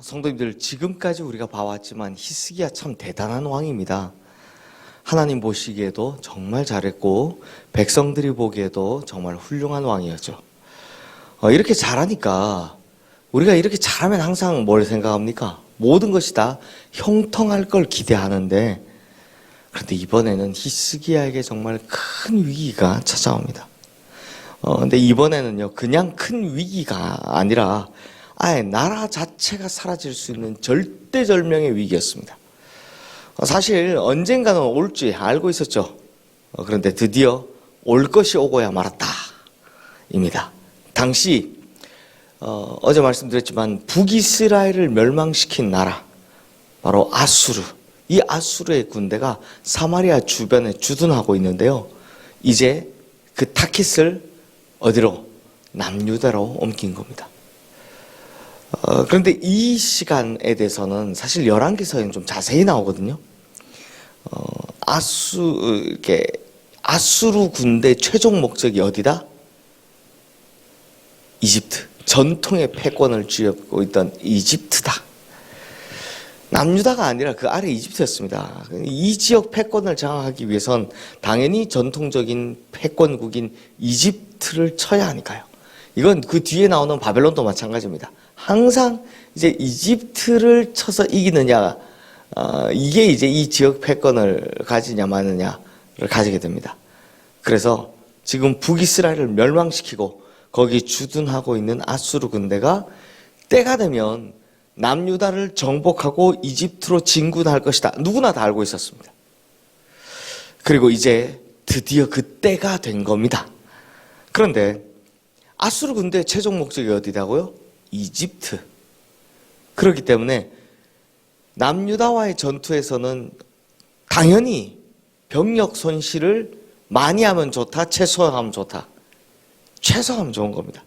성도님들, 지금까지 우리가 봐왔지만 히스기야 참 대단한 왕입니다. 하나님 보시기에도 정말 잘했고 백성들이 보기에도 정말 훌륭한 왕이었죠. 이렇게 잘하니까 우리가 이렇게 잘하면 항상 뭘 생각합니까? 모든 것이 다 형통할 걸 기대하는데, 그런데 이번에는 히스기야에게 정말 큰 위기가 찾아옵니다. 근데 이번에는요, 그냥 큰 위기가 아니라 아예 나라 자체가 사라질 수 있는 절대절명의 위기였습니다. 사실 언젠가는 올지 알고 있었죠. 그런데 드디어 올 것이 오고야 말았다 입니다. 당시 어제 말씀드렸지만 북이스라엘을 멸망시킨 나라, 바로 아수르. 이 아수르의 군대가 사마리아 주변에 주둔하고 있는데요, 이제 그 타깃을 어디로? 남유다로 옮긴 겁니다. 그런데 이 시간에 대해서는 사실 열왕기서에는 좀 자세히 나오거든요. 아수르 군대 최종 목적이 어디다? 이집트. 전통의 패권을 쥐고 있던 이집트다. 남유다가 아니라 그 아래 이집트였습니다. 이 지역 패권을 장악하기 위해선 당연히 전통적인 패권국인 이집트를 쳐야 하니까요. 이건 그 뒤에 나오는 바벨론도 마찬가지입니다. 항상 이제 이집트를 쳐서 이기느냐, 이게 이제 이 지역 패권을 가지냐 마느냐를 가지게 됩니다. 그래서 지금 북이스라엘을 멸망시키고 거기 주둔하고 있는 아수르 군대가 때가 되면 남유다를 정복하고 이집트로 진군할 것이다. 누구나 다 알고 있었습니다. 그리고 이제 드디어 그 때가 된 겁니다. 그런데 아수르 군대의 최종 목적이 어디다고요? 이집트. 그렇기 때문에 남유다와의 전투에서는 당연히 병력 손실을 많이 하면 좋다, 최소화하면 좋다. 최소화하면 좋은 겁니다.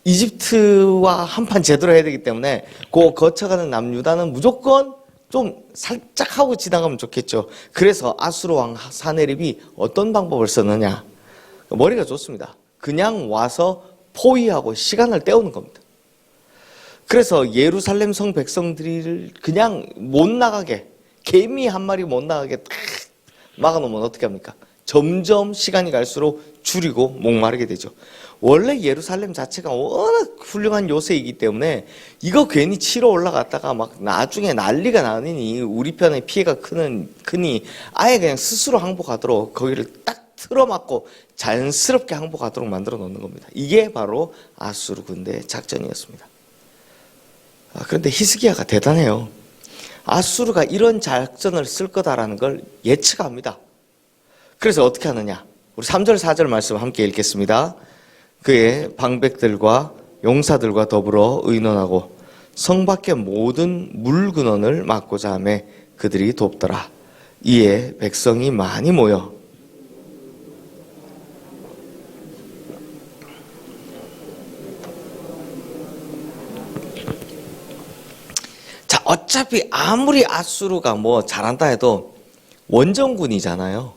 이집트와 한판 제대로 해야 되기 때문에 그 거쳐가는 남유다는 무조건 좀 살짝 하고 지나가면 좋겠죠. 그래서 아수르 왕 사네립이 어떤 방법을 썼느냐. 머리가 좋습니다. 그냥 와서 포위하고 시간을 때우는 겁니다. 그래서 예루살렘 성 백성들을 그냥 못 나가게, 개미 한 마리 못 나가게 딱 막아놓으면 어떻게 합니까? 점점 시간이 갈수록 줄이고 목마르게 되죠. 원래 예루살렘 자체가 워낙 훌륭한 요새이기 때문에 이거 괜히 치러 올라갔다가 막 나중에 난리가 나느니 우리 편에 피해가 크니 아예 그냥 스스로 항복하도록 거기를 딱 틀어막고 자연스럽게 항복하도록 만들어 놓는 겁니다. 이게 바로 아수르 군대의 작전이었습니다. 그런데 히스기야가 대단해요. 아수르가 이런 작전을 쓸 거다라는 걸 예측합니다. 그래서 어떻게 하느냐? 우리 3절 4절 말씀 함께 읽겠습니다. 그의 방백들과 용사들과 더불어 의논하고 성 밖의 모든 물근원을 막고자 하며 그들이 돕더라. 이에 백성이 많이 모여 자, 어차피 아무리 아수르가 뭐 잘한다 해도 원정군이잖아요.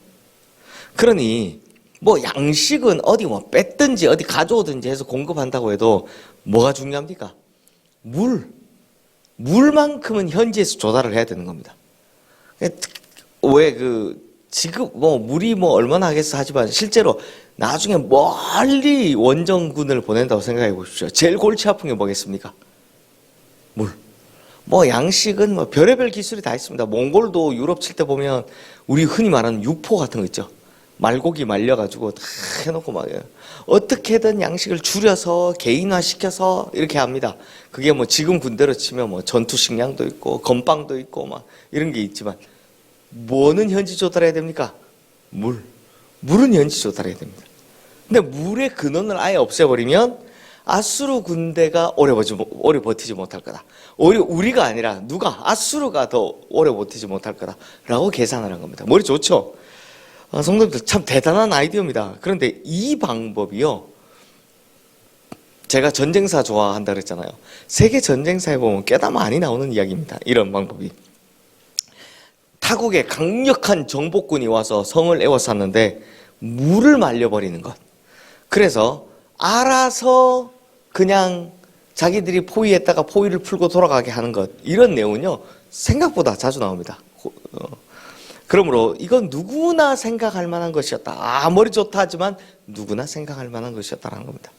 그러니 뭐 양식은 어디 뭐 뺐든지 어디 가져오든지 해서 공급한다고 해도 뭐가 중요합니까? 물만큼은 현지에서 조달을 해야 되는 겁니다. 왜 지금 뭐 물이 뭐 얼마나 하겠어 하지만 실제로 나중에 멀리 원정군을 보낸다고 생각해 보십시오. 제일 골치 아픈 게 뭐겠습니까? 물. 뭐 양식은 뭐 별의별 기술이 다 있습니다. 몽골도 유럽 칠 때 보면 우리 흔히 말하는 육포 같은 거 있죠. 말고기 말려가지고 다 해놓고 막 어떻게든 양식을 줄여서 개인화시켜서 이렇게 합니다. 그게 뭐 지금 군대로 치면 뭐 전투 식량도 있고 건빵도 있고 막 이런 게 있지만 뭐는 현지 조달해야 됩니까? 물은 현지 조달해야 됩니다. 근데 물의 근원을 아예 없애버리면 아수르 군대가 오래 버티지 못할 거다. 오히려 우리가 아니라 누가? 아수르가 더 오래 버티지 못할 거다라고 계산을 한 겁니다. 머리 좋죠? 성도님들 참 대단한 아이디어입니다. 그런데 이 방법이요, 제가 전쟁사 좋아한다 그랬잖아요. 세계 전쟁사에 보면 꽤나 많이 나오는 이야기입니다. 이런 방법이. 타국에 강력한 정복군이 와서 성을 에워쌌는데 물을 말려버리는 것. 그래서 알아서 그냥 자기들이 포위했다가 포위를 풀고 돌아가게 하는 것, 이런 내용은요 생각보다 자주 나옵니다. 그러므로 이건 누구나 생각할 만한 것이었다. 아무리 좋다 하지만 누구나 생각할 만한 것이었다는 겁니다.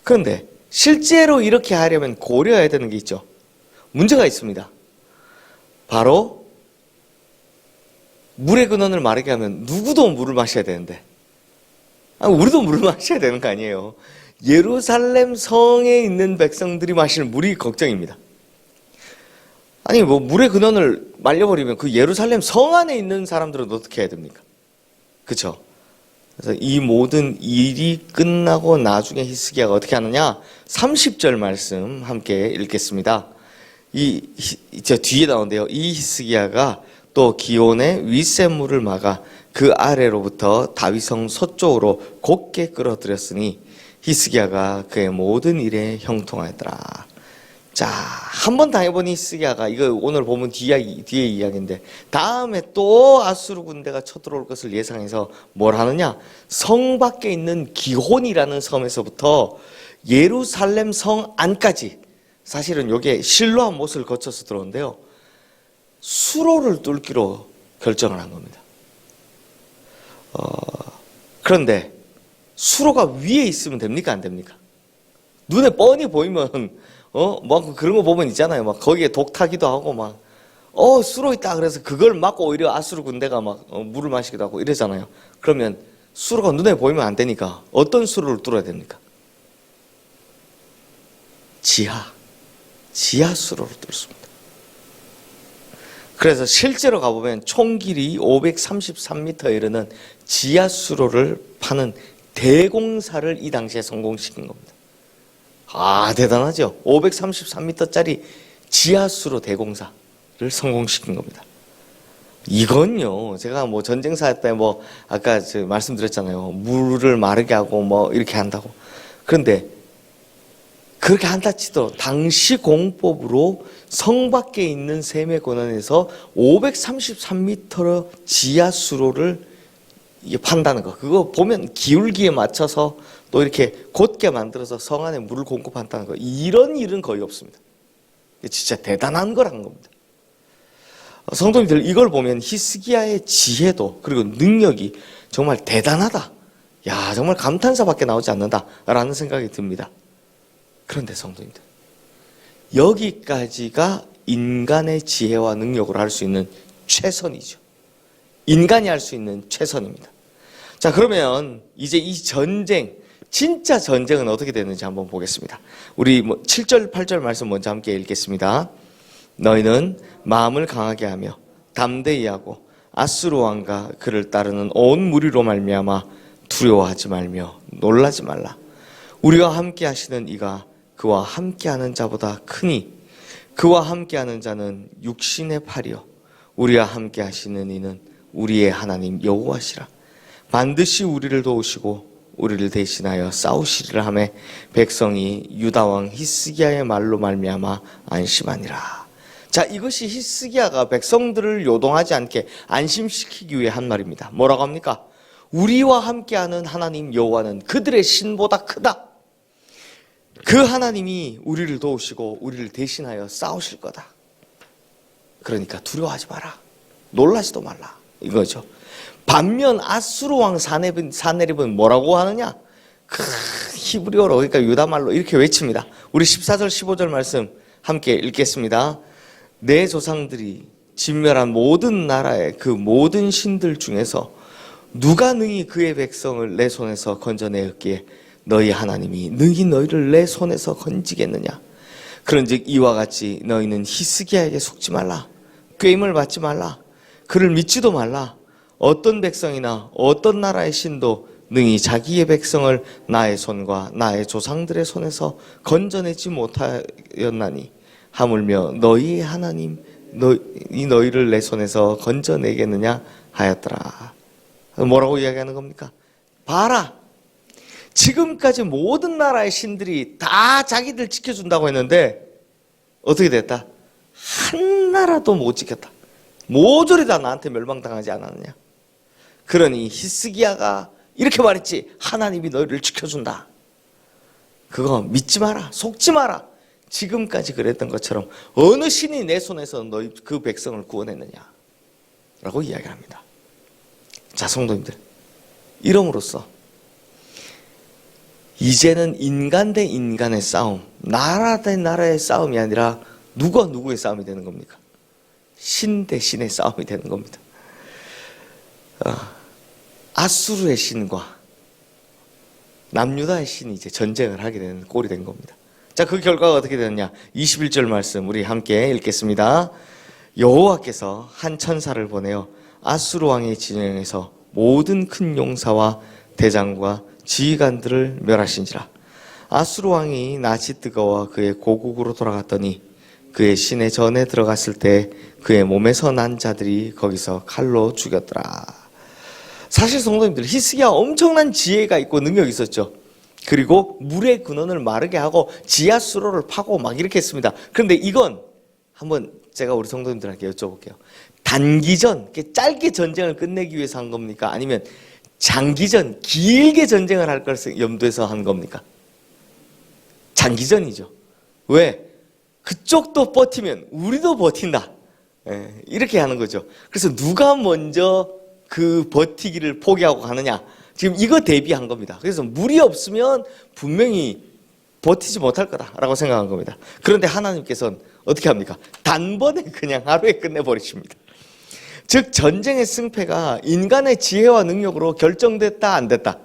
그런데 실제로 이렇게 하려면 고려해야 되는 게 있죠. 문제가 있습니다. 바로 물의 근원을 마르게 하면 누구도 물을 마셔야 되는데, 우리도 물을 마셔야 되는 거 아니에요. 예루살렘 성에 있는 백성들이 마실 물이 걱정입니다. 아니 뭐 물의 근원을 말려버리면 그 예루살렘 성 안에 있는 사람들은 어떻게 해야 됩니까? 그렇죠? 그래서 이 모든 일이 끝나고 나중에 히스기야가 어떻게 하느냐? 30절 말씀 함께 읽겠습니다. 저 뒤에 나오는데요. 이 히스기야가 또 기온의 윗샘물을 막아 그 아래로부터 다윗성 서쪽으로 곧게 끌어들였으니 히스기야가 그의 모든 일에 형통하였더라. 자, 한 번 당해본 히스기야가, 이거 오늘 보면 뒤에 이야기인데, 다음에 또 아수르 군대가 쳐들어올 것을 예상해서 뭘 하느냐? 성 밖에 있는 기혼이라는 섬에서부터 예루살렘 성 안까지, 사실은 여기에 실로암 못을 거쳐서 들어오는데요, 수로를 뚫기로 결정을 한 겁니다. 그런데 수로가 위에 있으면 됩니까? 안 됩니까? 눈에 뻔히 보이면 막 그런 거 보면 있잖아요. 막 거기에 독 타기도 하고 막 수로 있다 그래서 그걸 막고 오히려 아수르 군대가 막 물을 마시기도 하고 이러잖아요. 그러면 수로가 눈에 보이면 안 되니까 어떤 수로를 뚫어야 됩니까? 지하 수로를 뚫습니다. 그래서 실제로 가보면 총 길이 533m에 이르는 지하 수로를 파는 대공사를 이 당시에 성공시킨 겁니다. 대단하죠. 533m짜리 지하수로 대공사를 성공시킨 겁니다. 이건요, 제가 뭐 전쟁사 때 뭐 아까 말씀드렸잖아요. 물을 마르게 하고 뭐 이렇게 한다고. 그런데 그렇게 한다 치더라도 당시 공법으로 성 밖에 있는 셈의 권한에서 533m 지하수로를 판다는 거. 그거 보면 기울기에 맞춰서 또 이렇게 곧게 만들어서 성 안에 물을 공급한다는 거. 이런 일은 거의 없습니다. 진짜 대단한 걸 한 겁니다. 성도님들, 이걸 보면 히스기야의 지혜도 그리고 능력이 정말 대단하다. 야, 정말 감탄사밖에 나오지 않는다라는 생각이 듭니다. 그런데 성도님들, 여기까지가 인간의 지혜와 능력으로 할 수 있는 최선이죠. 인간이 할 수 있는 최선입니다. 자, 그러면 이제 이 전쟁, 진짜 전쟁은 어떻게 되는지 한번 보겠습니다. 우리 7절, 8절 말씀 먼저 함께 읽겠습니다. 너희는 마음을 강하게 하며 담대히 하고 아수르 왕과 그를 따르는 온 무리로 말미암아 두려워하지 말며 놀라지 말라. 우리와 함께 하시는 이가 그와 함께하는 자보다 크니 그와 함께하는 자는 육신의 팔이요 우리와 함께 하시는 이는 우리의 하나님 여호와시라. 반드시 우리를 도우시고 우리를 대신하여 싸우시리라 하며 백성이 유다 왕 히스기야의 말로 말미암아 안심하니라. 자, 이것이 히스기야가 백성들을 요동하지 않게 안심시키기 위해 한 말입니다. 뭐라고 합니까? 우리와 함께하는 하나님 여호와는 그들의 신보다 크다. 그 하나님이 우리를 도우시고 우리를 대신하여 싸우실 거다. 그러니까 두려워하지 마라. 놀라지도 말라. 이거죠. 반면 아수르 왕 사네립은 뭐라고 하느냐? 히브리어로, 그러니까 유다말로 이렇게 외칩니다. 우리 14절 15절 말씀 함께 읽겠습니다. 내 조상들이 진멸한 모든 나라의 그 모든 신들 중에서 누가 능히 그의 백성을 내 손에서 건져내었기에 너희 하나님이 능히 너희를 내 손에서 건지겠느냐? 그런즉 이와 같이 너희는 히스기야에게 속지 말라. 꾀임을 받지 말라. 그를 믿지도 말라. 어떤 백성이나 어떤 나라의 신도 능히 자기의 백성을 나의 손과 나의 조상들의 손에서 건져내지 못하였나니 하물며 너희의 하나님 너희를 내 손에서 건져내겠느냐 하였더라. 뭐라고 이야기하는 겁니까? 봐라, 지금까지 모든 나라의 신들이 다 자기들 지켜준다고 했는데 어떻게 됐다? 한 나라도 못 지켰다. 모조리 다 나한테 멸망당하지 않았느냐. 그러니 히스기야가 이렇게 말했지. 하나님이 너희를 지켜준다. 그거 믿지 마라. 속지 마라. 지금까지 그랬던 것처럼 어느 신이 내 손에서 너희 그 백성을 구원했느냐 라고 이야기합니다. 자, 성도님들, 이름으로써 이제는 인간 대 인간의 싸움, 나라 대 나라의 싸움이 아니라 누가 누구의 싸움이 되는 겁니까? 신 대 신의 싸움이 되는 겁니다. 아수르의 신과 남유다의 신이 이제 전쟁을 하게 되는 꼴이 된 겁니다. 자, 그 결과가 어떻게 되느냐? 21절 말씀 우리 함께 읽겠습니다. 여호와께서 한 천사를 보내어 아수르 왕의 진영에서 모든 큰 용사와 대장과 지휘관들을 멸하신지라. 아수르 왕이 낯이 뜨거워 그의 고국으로 돌아갔더니 그의 시내 전에 들어갔을 때 그의 몸에서 난 자들이 거기서 칼로 죽였더라. 사실 성도님들, 히스기야 엄청난 지혜가 있고 능력이 있었죠. 그리고 물의 근원을 마르게 하고 지하 수로를 파고 막 이렇게 했습니다. 그런데 이건 한번 제가 우리 성도님들한테 여쭤볼게요. 단기전, 짧게 전쟁을 끝내기 위해서 한 겁니까? 아니면 장기전, 길게 전쟁을 할 것을 염두에서 한 겁니까? 장기전이죠. 왜? 그쪽도 버티면 우리도 버틴다. 이렇게 하는 거죠. 그래서 누가 먼저 그 버티기를 포기하고 가느냐, 지금 이거 대비한 겁니다. 그래서 물이 없으면 분명히 버티지 못할 거다라고 생각한 겁니다. 그런데 하나님께서는 어떻게 합니까? 단번에 그냥 하루에 끝내버리십니다. 즉 전쟁의 승패가 인간의 지혜와 능력으로 결정됐다 안 됐다,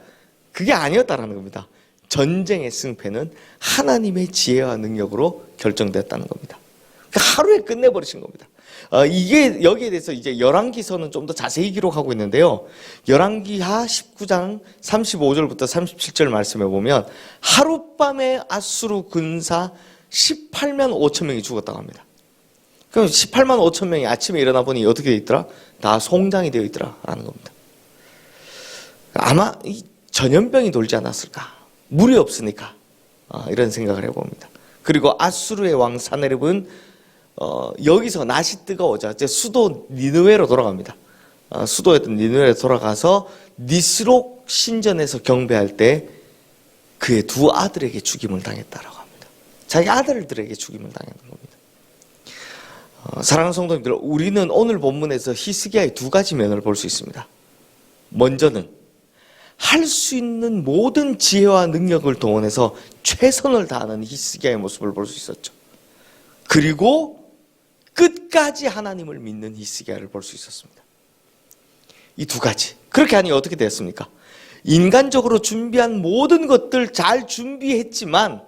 그게 아니었다라는 겁니다. 전쟁의 승패는 하나님의 지혜와 능력으로 결정됐다는 겁니다. 그러니까 하루에 끝내버리신 겁니다. 이게 여기에 대해서 이제 열왕기서는 좀 더 자세히 기록하고 있는데요. 열왕기하 19장 35절부터 37절 말씀에 보면 하룻밤에 아수르 군사 18만 5천 명이 죽었다고 합니다. 그럼 18만 5천 명이 아침에 일어나 보니 어떻게 되어 있더라? 다 송장이 되어 있더라라는 겁니다. 아마 이 전염병이 돌지 않았을까? 물이 없으니까 이런 생각을 해봅니다. 그리고 아수르의 왕 사네립은 여기서 낯이 뜨거워져 이제 수도 니느웨로 돌아갑니다. 수도였던 니느웨로 돌아가서 니스록 신전에서 경배할 때 그의 두 아들에게 죽임을 당했다라고 합니다. 자기 아들들에게 죽임을 당했는 겁니다. 사랑하는 성도님들, 우리는 오늘 본문에서 히스기야의 두 가지 면을 볼 수 있습니다. 먼저는 할 수 있는 모든 지혜와 능력을 동원해서 최선을 다하는 히스기야의 모습을 볼 수 있었죠. 그리고 끝까지 하나님을 믿는 히스기야를 볼 수 있었습니다. 이 두 가지. 그렇게 하니 어떻게 되었습니까? 인간적으로 준비한 모든 것들 잘 준비했지만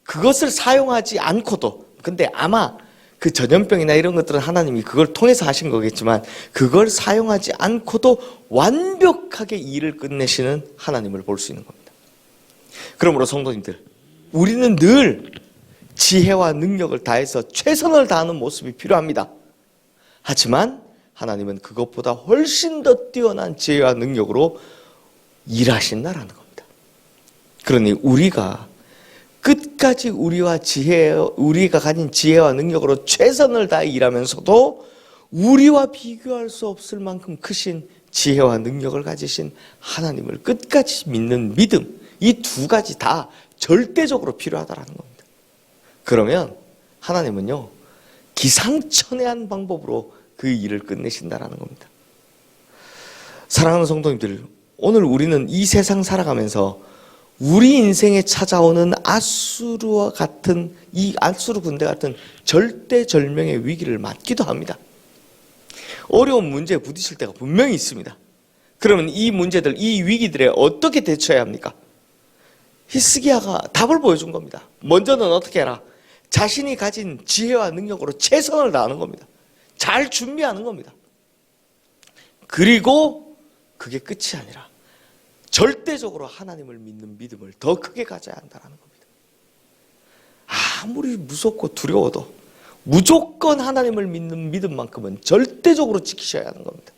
그것을 사용하지 않고도, 근데 아마 그 전염병이나 이런 것들은 하나님이 그걸 통해서 하신 거겠지만 그걸 사용하지 않고도 완벽하게 일을 끝내시는 하나님을 볼 수 있는 겁니다. 그러므로 성도님들, 우리는 늘 지혜와 능력을 다해서 최선을 다하는 모습이 필요합니다. 하지만 하나님은 그것보다 훨씬 더 뛰어난 지혜와 능력으로 일하신다라는 겁니다. 그러니 우리가 끝까지 우리가 가진 지혜와 능력으로 최선을 다해 일하면서도 우리와 비교할 수 없을 만큼 크신 지혜와 능력을 가지신 하나님을 끝까지 믿는 믿음, 이 두 가지 다 절대적으로 필요하다라는 겁니다. 그러면 하나님은요, 기상천외한 방법으로 그 일을 끝내신다라는 겁니다. 사랑하는 성도님들, 오늘 우리는 이 세상 살아가면서 우리 인생에 찾아오는 아수르와 같은, 이 아수르 군대 같은 절대절명의 위기를 맞기도 합니다. 어려운 문제에 부딪힐 때가 분명히 있습니다. 그러면 이 문제들, 이 위기들에 어떻게 대처해야 합니까? 히스기야가 답을 보여준 겁니다. 먼저는 어떻게 해라? 자신이 가진 지혜와 능력으로 최선을 다하는 겁니다. 잘 준비하는 겁니다. 그리고 그게 끝이 아니라 절대적으로 하나님을 믿는 믿음을 더 크게 가져야 한다는 겁니다. 아무리 무섭고 두려워도 무조건 하나님을 믿는 믿음만큼은 절대적으로 지키셔야 하는 겁니다.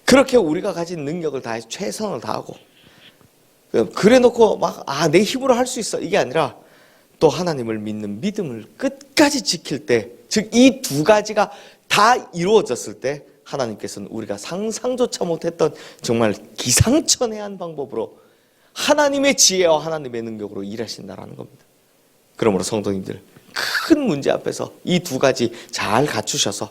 그렇게 우리가 가진 능력을 다해 최선을 다하고, 그래 놓고 막 내 힘으로 할 수 있어, 이게 아니라 또 하나님을 믿는 믿음을 끝까지 지킬 때, 즉 이 두 가지가 다 이루어졌을 때 하나님께서는 우리가 상상조차 못했던 정말 기상천외한 방법으로 하나님의 지혜와 하나님의 능력으로 일하신다라는 겁니다. 그러므로 성도님들, 큰 문제 앞에서 이 두 가지 잘 갖추셔서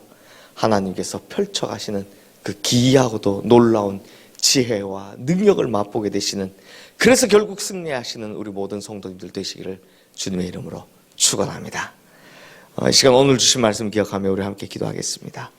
하나님께서 펼쳐가시는 그 기이하고도 놀라운 지혜와 능력을 맛보게 되시는, 그래서 결국 승리하시는 우리 모든 성도님들 되시기를 주님의 이름으로 축원합니다. 이 시간 오늘 주신 말씀 기억하며 우리 함께 기도하겠습니다.